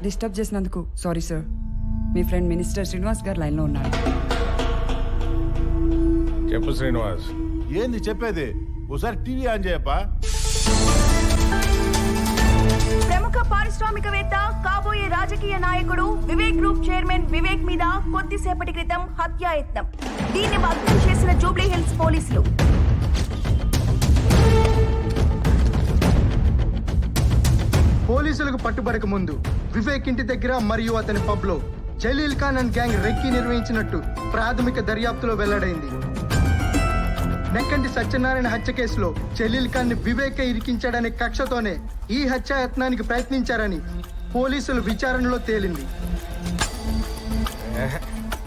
Disturb చేసినందుకు sorry sir. మీ friend minister Srinivas గారు లైన్లో ఉన్నారు. చెప్పు శ్రీనివాస్. ఏంది చెప్పేది? ఒకసారి టీవీ ఆన్ చేయప్పా. ప్రముఖ పారిశ్రామికవేత్త, కాబోయే రాజకీయ నాయకుడు వివేక్ గ్రూప్ చైర్మన్ వివేక్ మీద కొద్దిసేపటి క్రితం హత్యాయత్నం. దీన్ని భగ్నం చేసిన జూబ్లీ హిల్స్ పోలీసులు. పోలీసులకు పట్టుబడక ముందు వివేక్ ఇంటి దగ్గర మరియు అతని పబ్ లో Jaleel Khan and gang recce నిర్వహించినట్టు ప్రాథమిక దర్యాప్తులో వెల్లడైంది. నెక్కంటి సత్యనారాయణ హత్య కేసులో జలీల్ ఖాన్ ని వివేక్ ఇరికించాడనే కక్షతోనే ఈ హత్యాయత్నానికి ప్రయత్నించారని పోలీసులు విచారణలో తేలింది.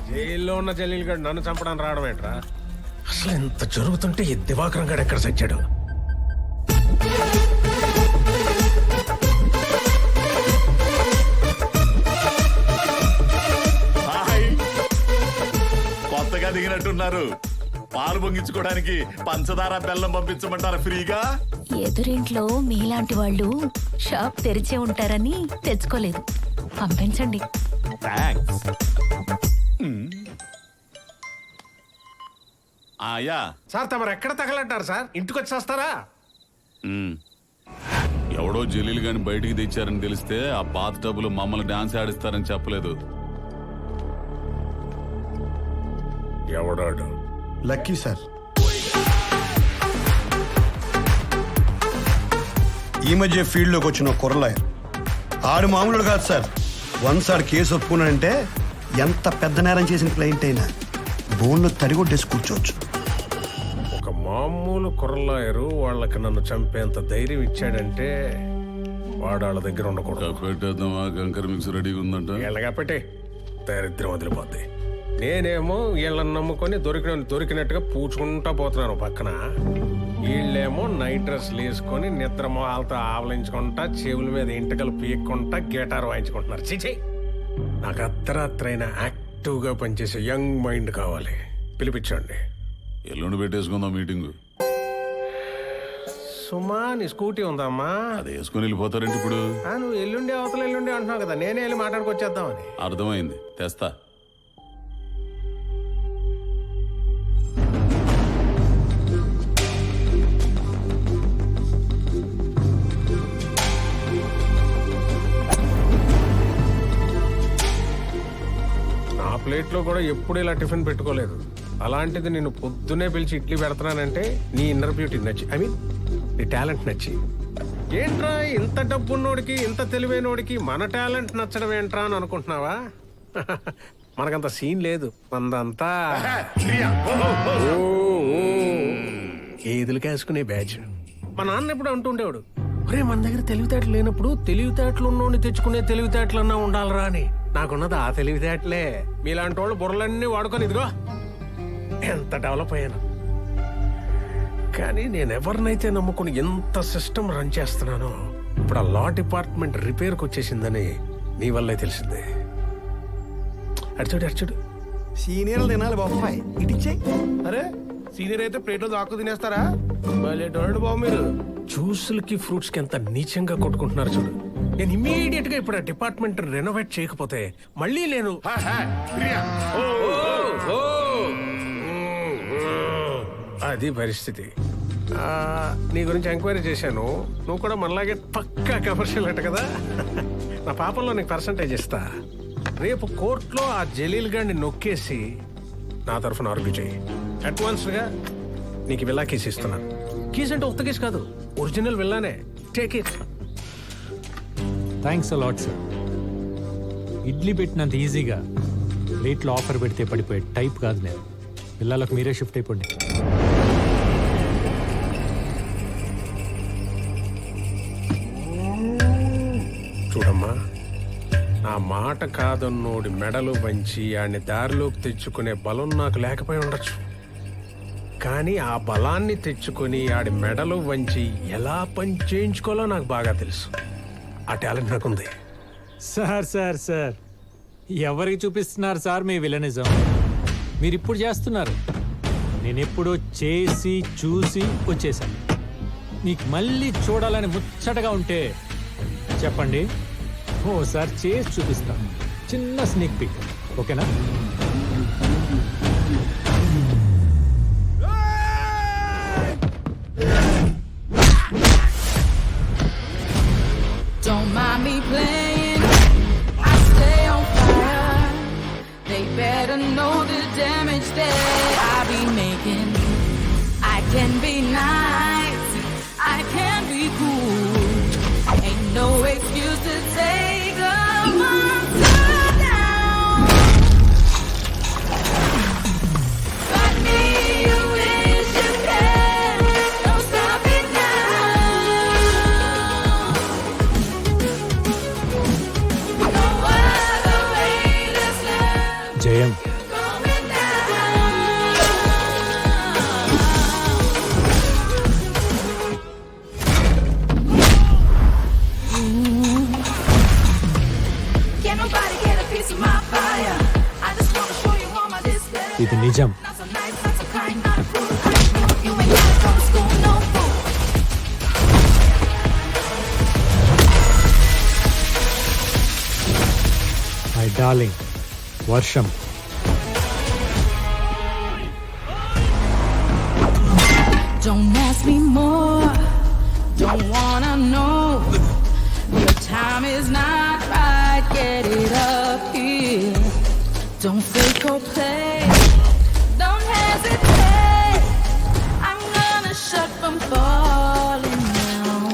జైల్లో ఉన్న జలీల్ గడ్ నన్ను చంపడానికి రావడం ఏంట్రా? అసలు ఎంత జరుగుతుంటే ఈ దివాకరం గడ్ ఎక్కడ సచ్చాడు? కొత్తగా దిగినట్టున్నారు. పాలు పొంగించుకోవడానికి పంచదార బెల్లం పంపించమంటారా ఫ్రీగా? ఎదురింట్లో మీలాంటి వాళ్ళు షాప్ తెరిచే ఉంటారని తెచ్చుకోలేదు. పంపించండి. థాంక్స్. ఆయా సార్ తమరు ఎక్కడ తగలంటారు సార్? ఇంటికి వచ్చి వస్తారా? ఎవడో జలీల్ గాని బయటికి తెచ్చారని తెలిస్తే ఆ బాత్ టబ్బులు మమ్మల్ని డాన్స్ ఆడిస్తారని చెప్పలేదు. ఎవడాడు? Lucky sir. ఈ మధ్య ఫీల్డ్లోకి వచ్చిన కుర్రలాయర్ ఆడు మామూలు కాదు సార్. వన్స్ ఆడు కేసు ఒప్పుకున్నాడంటే ఎంత పెద్ద నేరం చేసిన క్లయింట్ అయినా బోన్లో తడిగొట్టేసి కూర్చోవచ్చు. ఒక మామూలు కుర్రలాయరు వాళ్ళకి నన్ను చంపేంత ధైర్యం ఇచ్చాడంటే వాడు వాళ్ళ దగ్గర ఉండకూడదు. పెట్టేద్దామా? కంకర మిక్స్ రెడీగా ఉందంట. ఎలాగా పెట్టే దరిద్రం వదిలిపోద్ది. నేనేమో వీళ్ళని నమ్ముకొని దొరికినట్టుగా పూచుకుంటా పోతున్నాను పక్కన. వీళ్ళేమో నైట్ డ్రెస్లు వేసుకొని నిద్ర మొహాలతో ఆవలించుకుంటా, చెవుల మీద ఇంటకలు పీక్కుంటా గిటార్ వాయించుకుంటున్నారు. చిచి, నాకు అర్ధరాత్రైనా యాక్టివ్గా పనిచేసే యంగ్ మైండ్ కావాలి. పిలిపించండి. ఎల్లుండి పెట్టేసుకుందాం మీటింగ్. సుమా, నీ స్కూటీ ఉందమ్మా? అది వేసుకుని వెళ్ళిపోతారంటే ఇప్పుడు. నువ్వు ఎల్లుండి అవతల ఎల్లుండి అంటున్నావు కదా, నేనే వెళ్ళి మాట్లాడుకొచ్చేద్దామని. అర్థమైంది, తెస్తా. ప్లేట్లో కూడా ఎప్పుడు ఇలా టిఫిన్ పెట్టుకోలేదు. అలాంటిది నేను పొద్దునే పిలిచి ఇడ్లీ పెడతానంటే నీ ఇన్నర్ బ్యూటీ నచ్చి, ఐ మీన్ నీ టాలెంట్ నచ్చి. ఏంట్రా ఇంత డబ్బున్నోడికి, ఇంత తెలివైనోడికి మన టాలెంట్ నచ్చడం ఏంట్రా అని అనుకుంటున్నావా? మనకంత సీన్ లేదు. మందంతా ఏదులు కాసుకునే బ్యాచ్. మా నాన్న ఎప్పుడు అంటుండేవాడు, ఒరే మన దగ్గర తెలివితేటలు లేనప్పుడు తెలివితేటలు ఉన్నోడిని తెచ్చుకునే తెలివితేటలన్నా ఉండాలరా అని. నాకున్నది ఆ తెలివితేటలే. మీలాంటి వాళ్ళు బుర్రలన్నీ వాడుకొని ఇదిగో ఎంత డెవలప్ అయ్యాను. కానీ నేను ఎవరినైతే నమ్ముకుని ఎంత సిస్టమ్ రన్ చేస్తున్నానో ఇప్పుడు ఆ లా డిపార్ట్మెంట్ రిపేర్కి వచ్చేసిందని నీ వల్లే తెలిసిందే. అడిచాడు సీనియర్లు తినాలి బాబాయ్, ఇటిచ్చే. అరే సీనియర్ అయితే ప్లేట్లో దాక్కు తినేస్తారా? బాబు మీరు జ్యూసులకి ఫ్రూట్స్ కి ఎంత నీచంగా కొట్టుకుంటున్నారు చూడు. నేను ఇమ్మీడియట్ గా ఇప్పుడు ఆ డిపార్ట్మెంట్ రెనోవేట్ చేయకపోతే మళ్ళీ నేను అది పరిస్థితి. నీ గురించి ఎంక్వైరీ చేశాను. నువ్వు కూడా మనలాగే పక్కా కమర్షియల్ అంట కదా. నా పాపంలో నీకు పర్సంటేజ్ ఇస్తా. రేపు కోర్టులో ఆ జలీల్ గారిని నొక్కేసి నా తరఫున ఆర్గ్యూ చేయి. అడ్వాన్స్ గా నీకు విల్లా కేసు ఇస్తున్నాను. కీస్ అంటే ఉత్త కేసు కాదు, ఒరిజినల్ విల్లానే. Take it. Thanks a lot sir. Idli పెట్టినంత ఈజీగా ప్లేట్లో ఆఫర్ పెడితే పడిపోయే టైప్ కాదు నేను. పిల్లలకు మీరే షిఫ్ట్ అయిపోండి. చూడమ్మా, నా మాట కాదన్నోడి మెడలు వంచి ఆడిని దారిలోకి తెచ్చుకునే బలం నాకు లేకపోయి ఉండొచ్చు. కానీ ఆ బలాన్ని తెచ్చుకొని ఆడి మెడలు వంచి ఎలా పని చేయించుకోవాలో నాకు బాగా తెలుసు. ఆ టాలెంట్ నాకుంది. సార్ సార్ సార్ ఎవరికి చూపిస్తున్నారు సార్ మీ విలనిజం? మీరు ఇప్పుడు చేస్తున్నారు. నేను ఎప్పుడో చేసి చూసి వచ్చేసాను. మీకు మళ్ళీ చూడాలని ముచ్చటగా ఉంటే చెప్పండి, ఓసారి చేసి చూపిస్తాను, చిన్న స్నిక్ పిక్, ఓకేనా? Don't mind me playing, I stay on fire. They better know the damage that I be making. I can be nice, I can be cool. Ain't no excuse to take a monster down. But me, you wish you can. Don't stop it now. No other way that's left జయం, going down. Can't nobody get a piece of my fire. I just wanna show you all my display. ఇది నిజం. Not so nice, not so kind, not a fool. You ain't gotta go to school, no fool. My darling, వర్షం. Don't ask me more, don't wanna know. Your time is not right, get it up here. Don't fake or play, don't hesitate. I'm gonna shut from falling down.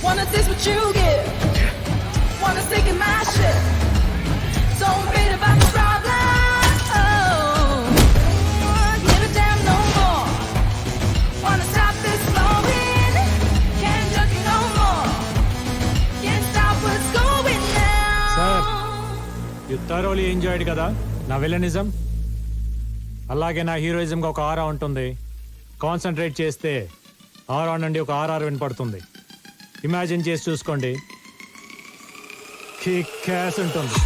Wanna taste what you get, wanna stick in my shit. Don't read about the problem. Give a damn no more. Wanna stop this flowing? Can't judge you no more. Can't stop what's going Sir. down. You thoroughly enjoyed కదా నా villainism? అలాగే నా హీరోయిజంగా ఒక ఆరా ఉంటుంది. Concentrate చేస్తే ఆరా నుండి ఒక RR వినపడుతుంది. ఇమాజిన్ చేసి చూసుకోండి, కిక్ యాస్ ఉంటుంది.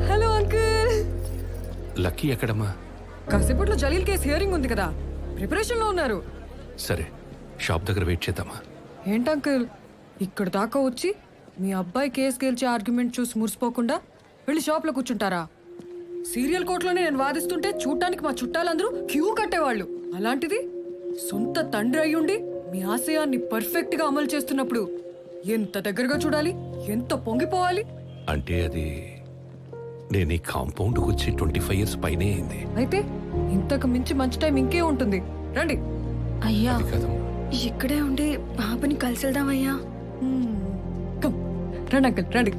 Hello uncle. లక్కీ ఎక్కడమ్మా? కాసేపట్లో జలీల్ కేసు హియరింగ్ ఉంది కదా, ప్రిపరేషన్ లో ఉన్నారు. సరే, షాప్ దగ్గర వెయిట్ చేద్దామా? ఏంటి అంకుల్ ఇక్కడ దాకా వచ్చి మీ అబ్బాయి కేసు గెలిచే ఆర్గ్యుమెంట్ చూసి మురిసిపోకుండా వెళ్ళి షాప్ లో కూర్చుంటారా? సీరియల్ కోర్టులోనే నేను వాదిస్తుంటే చూడటానికి మా చుట్టాలందరూ క్యూ కట్టేవాళ్ళు. అలాంటిది సొంత తండ్రి అయ్యుండి మీ ఆశయాన్ని పర్ఫెక్ట్ గా అమలు చేస్తున్నప్పుడు ఎంత దగ్గరగా చూడాలి, ఎంత పొంగిపోవాలి. అంటే అది నేను ఈ కాంపౌండ్కి వచ్చి 25 years పైనే అయింది. అయితే ఇంతకు మించి మంచి టైం ఇంకే ఉంటుంది. రండి. అయ్యా, అది కాదమ్మా. ఇక్కడే ఉండి బాబుని కలిసి వెళ్దామయ్యా. కమ్ రండి అంకుల్ రండి.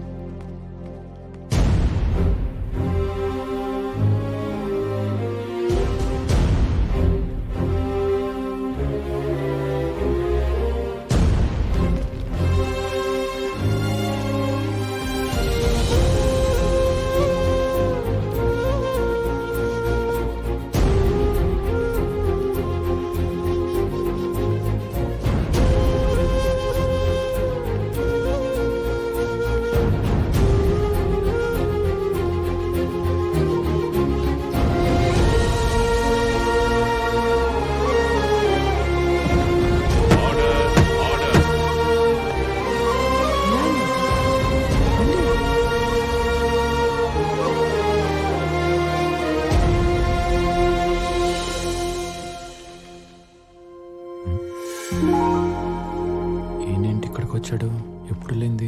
ఏంటి ఇక్కడికి వచ్చాడు? ఎప్పుడు లేంది?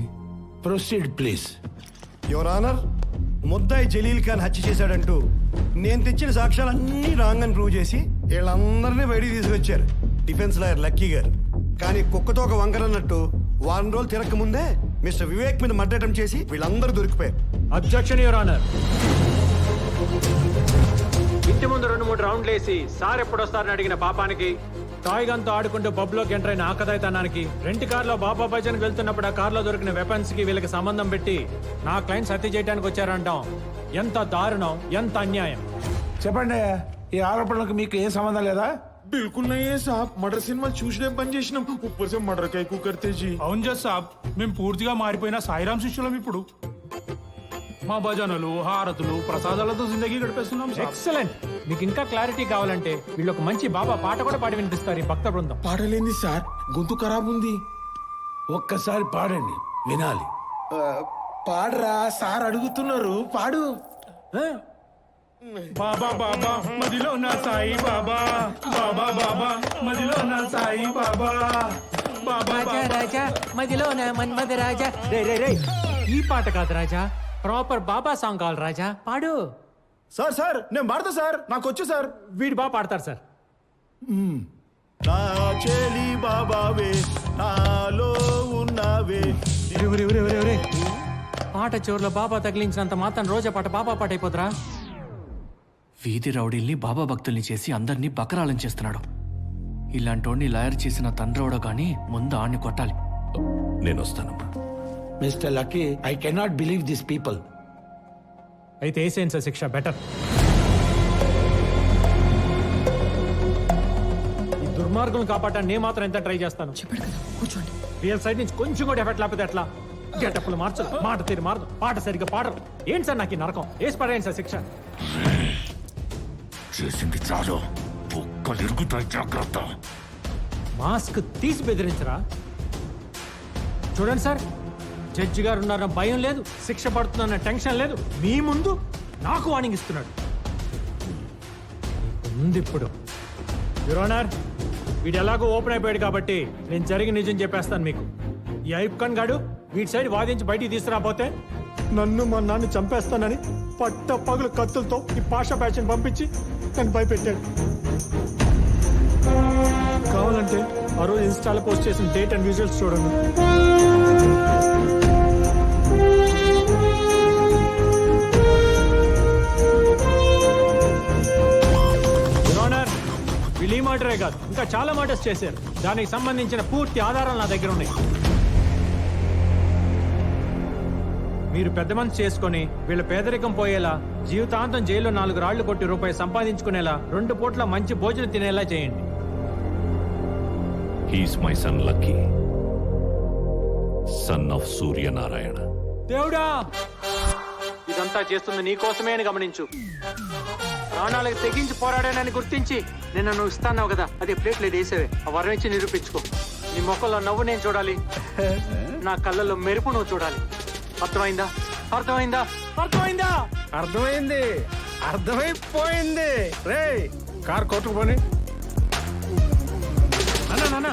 Proceed please. యువర్ ఆనర్, ముద్దాయి జలీల్ ఖాన్ హత్య చేశాడంటూ నేను తెచ్చిన సాక్ష్యాలన్నీ రాంగ్ అని ప్రూవ్ చేసి వీళ్ళందరినీ బయటికి తీసుకొచ్చారు డిఫెన్స్ లాయర్ లక్కీ గారు. కానీ కుక్కతో ఒక వంకరన్నట్టు వారం రోజులు తిరగక ముందే మిస్టర్ వివేక్ మీద మర్డర్ అటెంప్ట్ చేసి వీళ్ళందరూ దొరికిపోయారు. Objection your honour. ఇంటి ముందు 2-3 రౌండ్లు వేసి సార్ ఎప్పుడు వస్తారని అడిగిన పాపానికి టాయ్ గన్ తో ఆడుకుంటూ పబ్ లోకి ఎంటర్ అయిన ఆకదాయితనానికి రెంట్ కార్ లో బాబా భజన్ వెళ్తున్నప్పుడు ఆ కార్ లో దొరికిన వెపన్స్ కి వీళ్ళకి సంబంధం పెట్టి నా క్లయింట్స్ హత్య చేయడానికి వచ్చారంటాం. ఎంత దారుణం, ఎంత అన్యాయం. చెప్పండి, ఈ ఆరోపణలకు మీకు ఏ సంబంధం లేదా? बिल्कुल नहीं है साहब. మర్డర్ సినిమా చూసినే పని చేసినాం. ऊपर से मर्डर कैकू करते जी. అవును జస్ సాబ్, మేము పూర్తిగా మారిపోయిన సాయిరామ్ శిష్యులం. ఇప్పుడు మా భజనలు, హారతులు, ప్రసాదాలతో జిందగీ గడిపేస్తున్నాం సాబ్. ఎక్సలెంట్. మీకు ఇంకా క్లారిటీ కావాలంటే వీళ్ళు ఒక మంచి బాబా పాట కూడా పాడి వినిపిస్తారు ఈ భక్త బృందం. పాడలేంది సార్, గొంతు ఖరాబ్ ఉంది. ఒక్కసారి పాడండి, వినాలి. పాడరా సార్ అడుగుతున్నారు, పాడు. బాబా బాబా మదిలో నా సాయి బాబా, బాబా బాబా మదిలో నా సాయి బాబా, బాబా రాజా మదిలో నా మన్మద రాజా. రే ఈ పాట కాదు రాజా, ప్రాపర్ బాబా సాంగ్ కావాలి రాజా, పాడు. సార్ సార్ నేను పాడతా సార్, నాకు వచ్చు సార్. వీడు బాగా పాడతారు సార్. నా చెలి బాబావే, నాలో ఉన్నావే. పాట చివరిలో బాబా తగిలించినంత మాత్రం రోజా పాట బాబా పాట అయిపోతురా. వీధి రౌడీల్ని బాబా భక్తుల్ని చేసి అందరినీ బకరాలం చేస్తున్నాడు. ఇలాంటోడిని లాయర్ చేసిన తండ్రోడో గాని ముందు ఆడిని కొట్టాలి. నేను వస్తానమ్మా. Mister lucky, I cannot believe this people. అయితే వేసేయండి సార్ శిక్ష, బెటర్. ఈ దుర్మార్గులను కాపాడటానికి నేను మాత్రం ఎంత ట్రై చేస్తాను. చెప్పాడు కదా, కూర్చోండి. రియల్ సైడ్ నుంచి కొంచెం కూడా ఎఫెక్ట్ లేకపోతే ఎట్లా? గెటప్పులు మార్చు, మాట తీరు మారదు, పాట సరిగ్గా పాడరు. ఏంటి సార్ నాకు ఈ నరకం? వేసి పడేయండి సార్ శిక్ష. చేసింది చాలు, బుక్కలు ఇరుగుతాయి, జాగ్రత్త. మాస్క్ తీసి బెదిరించరా? చూడండి సార్, జడ్జి గారు ఉన్నారన్న భయం లేదు, శిక్ష పడుతుందన్న టెన్షన్ లేదు. మీ ముందు నాకు వార్నింగ్ ఇస్తున్నాడు. ఉంది ఇప్పుడు. యువర్ ఆనర్, వీడు ఎలాగో ఓపెన్ అయిపోయాడు కాబట్టి నేను జరిగి నిజం చెప్పేస్తాను మీకు. ఈ ఐబ్ ఖాన్ గాడు వీటి సైడ్ వాదించి బయటికి తీసుకురాపోతే నన్ను మా నాన్న చంపేస్తానని పట్ట పగులు కత్తులతో ఈ పాషా బ్యాచ్ని పంపించి నన్ను భయపెట్టాడు. కావాలంటే ఆ రోజు ఇన్స్టాలో పోస్ట్ చేసిన డేట్ అండ్ విజువల్స్ చూడండి. వీళ్ళు ఈ మర్డరే కాదు, ఇంకా చాలా మర్డర్స్ చేశారు. దానికి సంబంధించిన పూర్తి ఆధారాలు నా దగ్గర ఉన్నాయి. మీరు పెద్ద మనసు చేసుకొని వీళ్ళ పేదరికం పోయేలా, జీవితాంతం జైల్లో 4 రాళ్లు కొట్టి రూపాయి సంపాదించుకునేలా, 2 పూట్ల మంచి భోజనం తినేలా చేయండి. He's my son lucky, son of Suryanarayana. దేవుడా, ఇదంతా చేస్తుంది నీ కోసమే అని గమనించు. ప్రాణాలకు తెగించి పోరాడానని గుర్తించి నేను నువ్వు ఇస్తాన్నావు కదా, అదే ప్లేట్లు వేసేవే. ఆ వరం ఇచ్చి నిరూపించుకో. నీ మొక్కల్లో నవ్వు నేను చూడాలి, నా కళ్ళల్లో మెరుపు నువ్వు చూడాలి. అర్థమైందా? అర్థమైందా? అర్థమైందా? అర్థమైంది, అర్థమైపోయింది. రే కార్ కొట్టుకుపోని. అన్నా